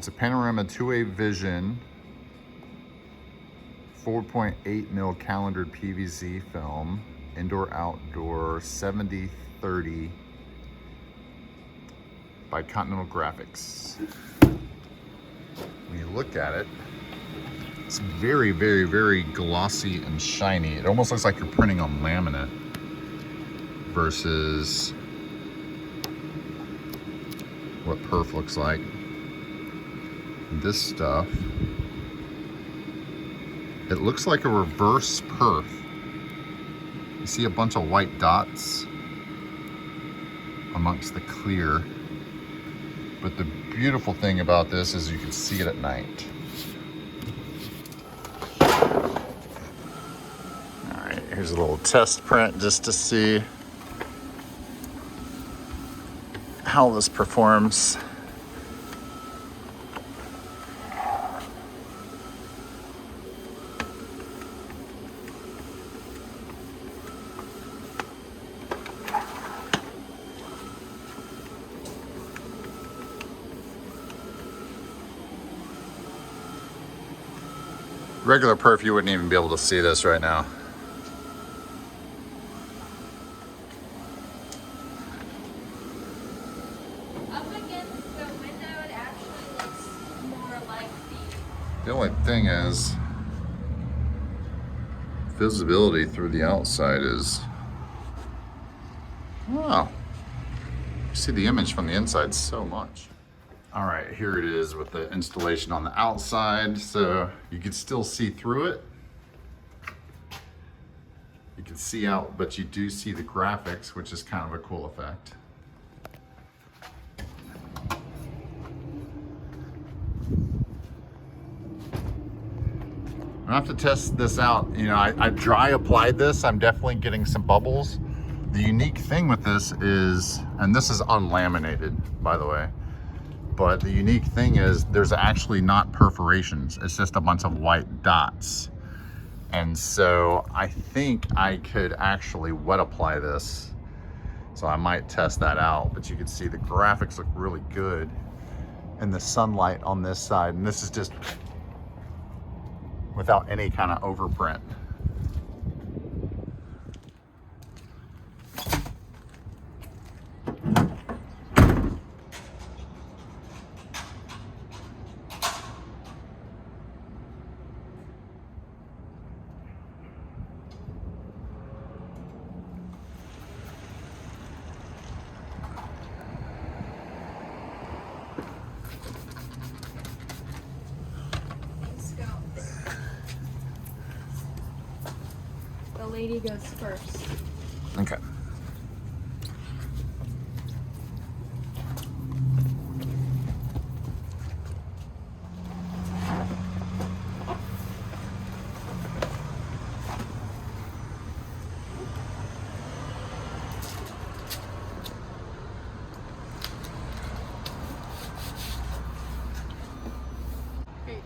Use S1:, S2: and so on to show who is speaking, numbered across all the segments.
S1: It's a panoRama 2-way vision, 4.8 mil calendared PVC film, indoor-outdoor 70/30 by Continental Grafix. When you look at it, it's very, very, very glossy and shiny. It almost looks like you're printing on laminate versus what Perf looks like. This stuff, it looks like a reverse Perf. You see a bunch of white dots amongst the clear. But the beautiful thing about this is you can see it at night. All right, here's a little test print just to see how this performs. Regular Perf, you wouldn't even be able to see this right now.
S2: Up against the window, it actually looks more like
S1: The only thing is, visibility through the outside is, wow. You see the image from the inside so much. All right, here it is with the installation on the outside. So you can still see through it. You can see out, but you do see the graphics, which is kind of a cool effect. I have to test this out. You know, I dry applied this. I'm definitely getting some bubbles. The unique thing with this is, and this is unlaminated, by the way, but the unique thing is there's actually not perforations. It's just a bunch of white dots. And so I think I could actually wet apply this. So I might test that out, but you can see the graphics look really good and the sunlight on this side. And this is just without any kind of overprint.
S2: the lady goes first.
S1: Okay.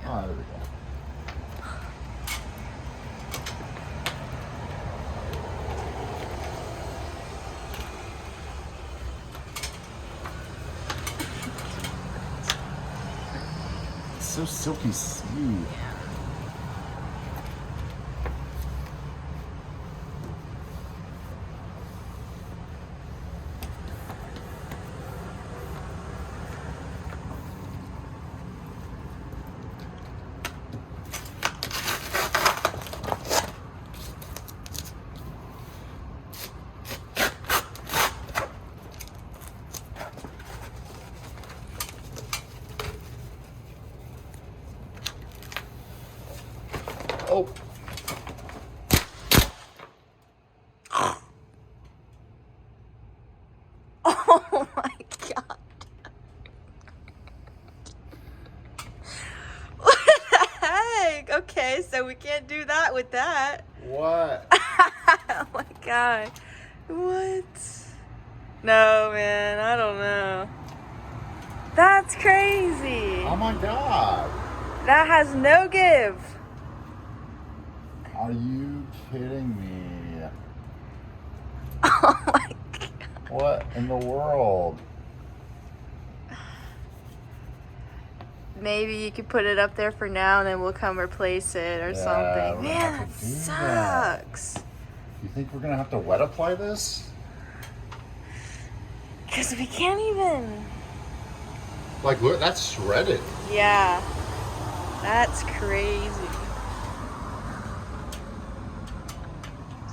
S1: Oh, there we go. It's so silky smooth. Oh.
S2: Oh my god. What the heck? Okay, so we can't do that with that.
S1: What?
S2: Oh my god. What? No, man, I don't know. That's crazy.
S1: Oh my god.
S2: That has no give.
S1: Are you kidding me?
S2: Oh my god.
S1: What in the world?
S3: maybe you could put it up there for now and then we'll come replace it or
S1: Yeah,
S3: something.
S1: we're gonna
S3: Man,
S1: have
S3: that
S1: to do that.
S3: sucks.
S1: You think we're gonna have to wet apply this?
S3: Because we can't even.
S1: Like, look, that's shredded.
S3: Yeah. That's crazy.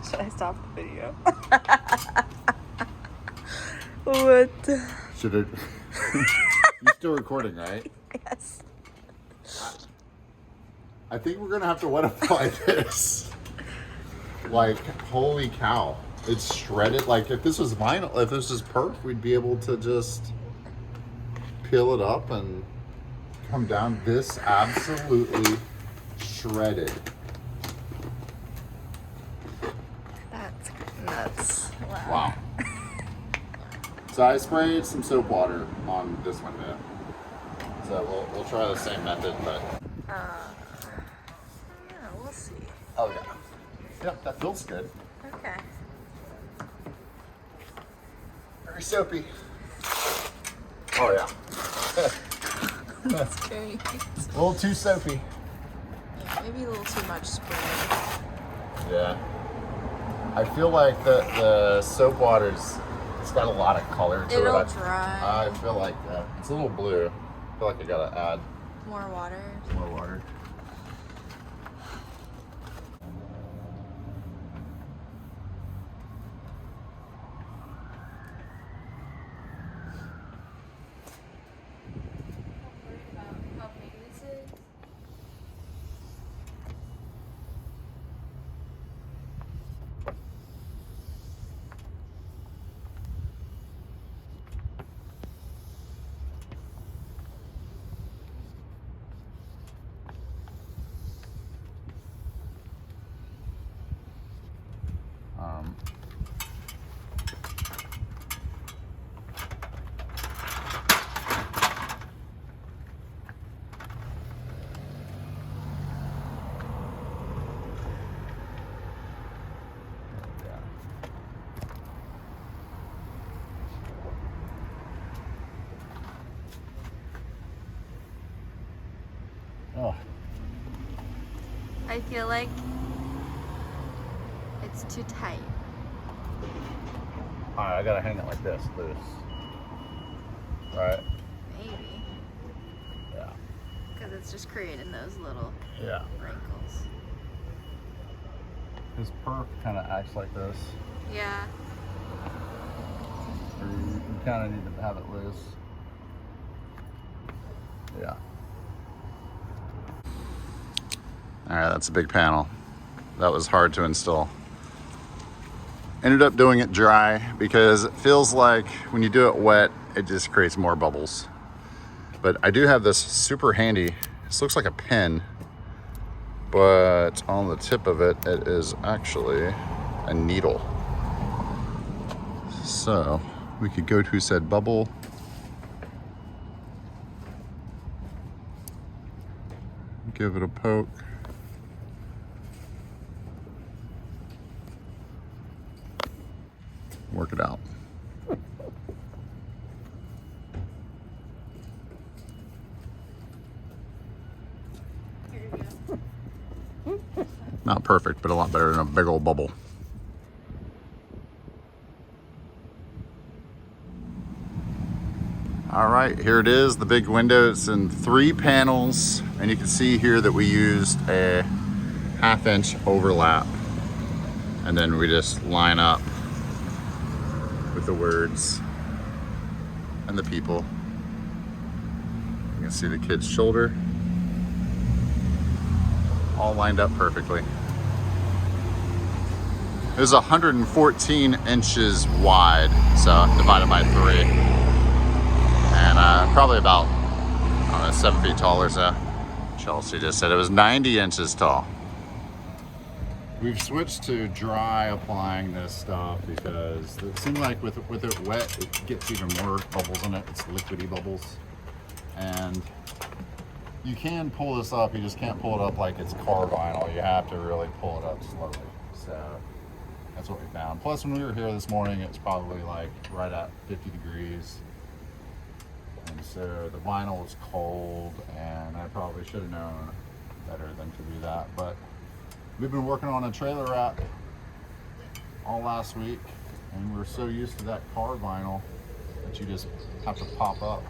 S3: Should I stop the video? What?
S1: Should it? You're still recording, right?
S3: Yes.
S1: I think we're gonna have to wet apply this. Like, holy cow. It's shredded. Like, if this was vinyl, if this was perf, we'd be able to just peel it up and come down. This absolutely shredded.
S3: That's nuts.
S1: Wow. So I sprayed some soap water on this window. So we'll try the same method, but
S3: Yeah, we'll see.
S1: oh yeah. Yep, that feels good.
S3: Okay.
S1: Very soapy. Oh yeah.
S3: That's great.
S1: A little too soapy.
S3: Yeah, maybe a little too much spray.
S1: Yeah. I feel like the soap water's, it's got a lot of color to
S3: It'll
S1: it.
S3: dry.
S1: I feel like it's a little blue. I feel like I gotta add
S3: More water.
S1: more water.
S2: How big this is?
S1: Um, oh,
S3: I feel like it's too tight.
S1: all right, I gotta hang it like this, loose. Right?
S3: Maybe.
S1: Yeah.
S3: Because it's just creating those little
S1: Yeah.
S3: wrinkles.
S1: This perf kind of acts like this.
S3: Yeah.
S1: Or you kind of need to have it loose. Yeah. All right, that's a big panel. That was hard to install. Ended up doing it dry because it feels like when you do it wet, it just creates more bubbles. But I do have this super handy, this looks like a pen, but on the tip of it, it is actually a needle. So we could go to said bubble. Give it a poke. Work it out. Not perfect, but a lot better than a big old bubble. All right, here it is, the big window. It's in 3 panels, and you can see here that we used a 1/2 inch overlap, and then we just line up with the words and the people. You can see the kid's shoulder, all lined up perfectly. It was 114 inches wide, so divided by 3. And probably about, I don't know, 7 feet tall or so. Chelsea just said it was 90 inches tall. We've switched to dry applying this stuff because it seems like with it wet, it gets even more bubbles in it. It's liquidy bubbles. And you can pull this up, you just can't pull it up like it's car vinyl. You have to really pull it up slowly. So that's what we found. Plus when we were here this morning, it's probably like right at 50 degrees. And so the vinyl was cold, and I probably should have known better than to do that. But we've been working on a trailer wrap all last week, and we're so used to that car vinyl that you just have to pop up.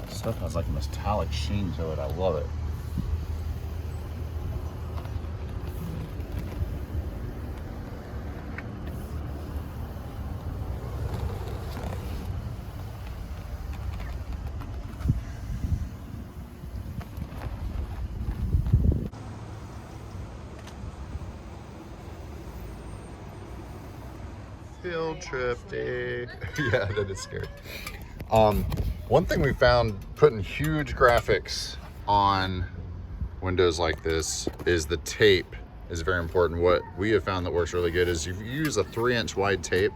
S1: Stuff has like a metallic sheen to it. I love it. Field trip day. Yeah, that is scary. One thing we found putting huge graphics on windows like this is the tape is very important. What we have found that works really good is if you use a 3-inch wide tape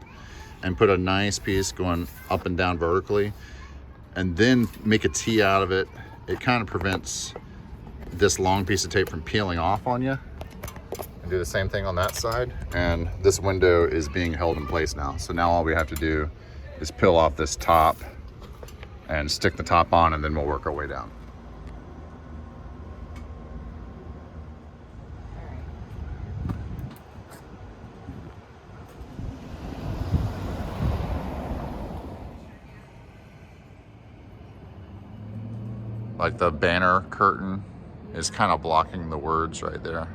S1: and put a nice piece going up and down vertically and then make a T out of it, it kind of prevents this long piece of tape from peeling off on you. And do the same thing on that side. And this window is being held in place now. So now all we have to do is peel off this top and stick the top on, and then we'll work our way down. Like the banner curtain is kind of blocking the words right there.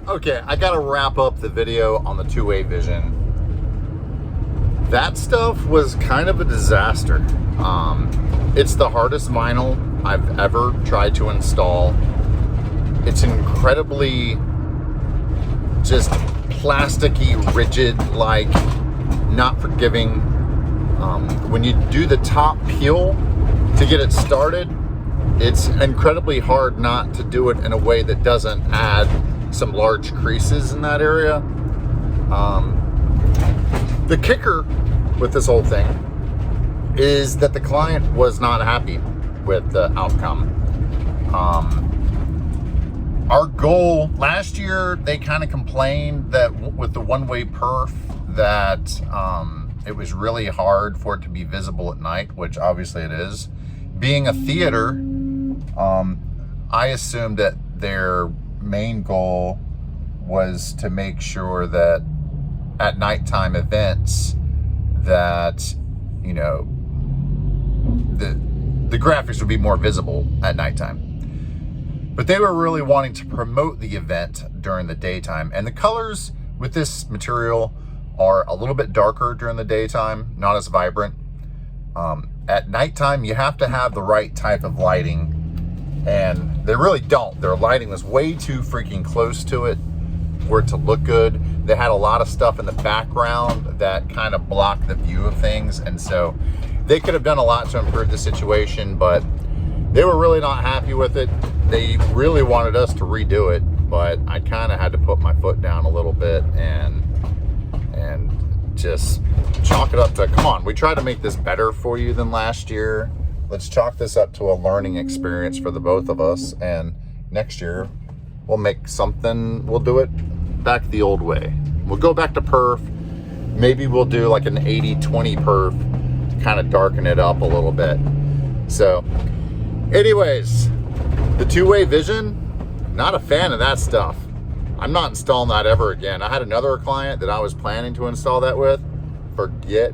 S1: Okay, I gotta wrap up the video on the TwoWay Vision. That stuff was kind of a disaster. It's the hardest vinyl I've ever tried to install. It's incredibly just plasticky, rigid, like not forgiving. When you do the top peel to get it started, it's incredibly hard not to do it in a way that doesn't add some large creases in that area. The kicker with this whole thing is that the client was not happy with the outcome. Our goal last year, they kind of complained that with the one-way perf that it was really hard for it to be visible at night, which obviously it is. Being a theater, I assumed that their main goal was to make sure that at nighttime events that, you know, the graphics would be more visible at nighttime. But they were really wanting to promote the event during the daytime. And the colors with this material are a little bit darker during the daytime, not as vibrant. At nighttime, you have to have the right type of lighting, and they really don't. Their lighting was way too freaking close to it for it to look good. They had a lot of stuff in the background that kind of blocked the view of things, and so they could have done a lot to improve the situation, but they were really not happy with it. They really wanted us to redo it, but I kind of had to put my foot down a little bit and just chalk it up to, come on, we tried to make this better for you than last year. Let's chalk this up to a learning experience for the both of us, and next year we'll make something, we'll do it back the old way. We'll go back to perf. Maybe we'll do like an 80-20 perf, kind of darken it up a little bit. So anyways, the TwoWay Vision, not a fan of that stuff. I'm not installing that ever again. I had another client that I was planning to install that with. Forget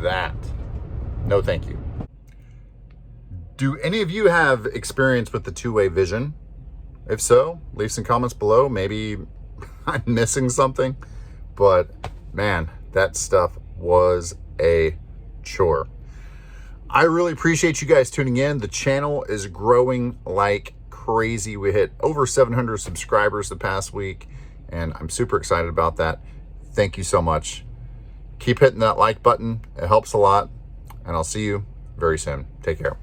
S1: that. No, thank you. Do any of you have experience with the TwoWay Vision? If so, leave some comments below. Maybe I'm missing something, but man, that stuff was a chore. I really appreciate you guys tuning in. The channel is growing like crazy. We hit over 700 subscribers the past week, and I'm super excited about that. Thank you so much. Keep hitting that like button. It helps a lot, and I'll see you very soon. Take care.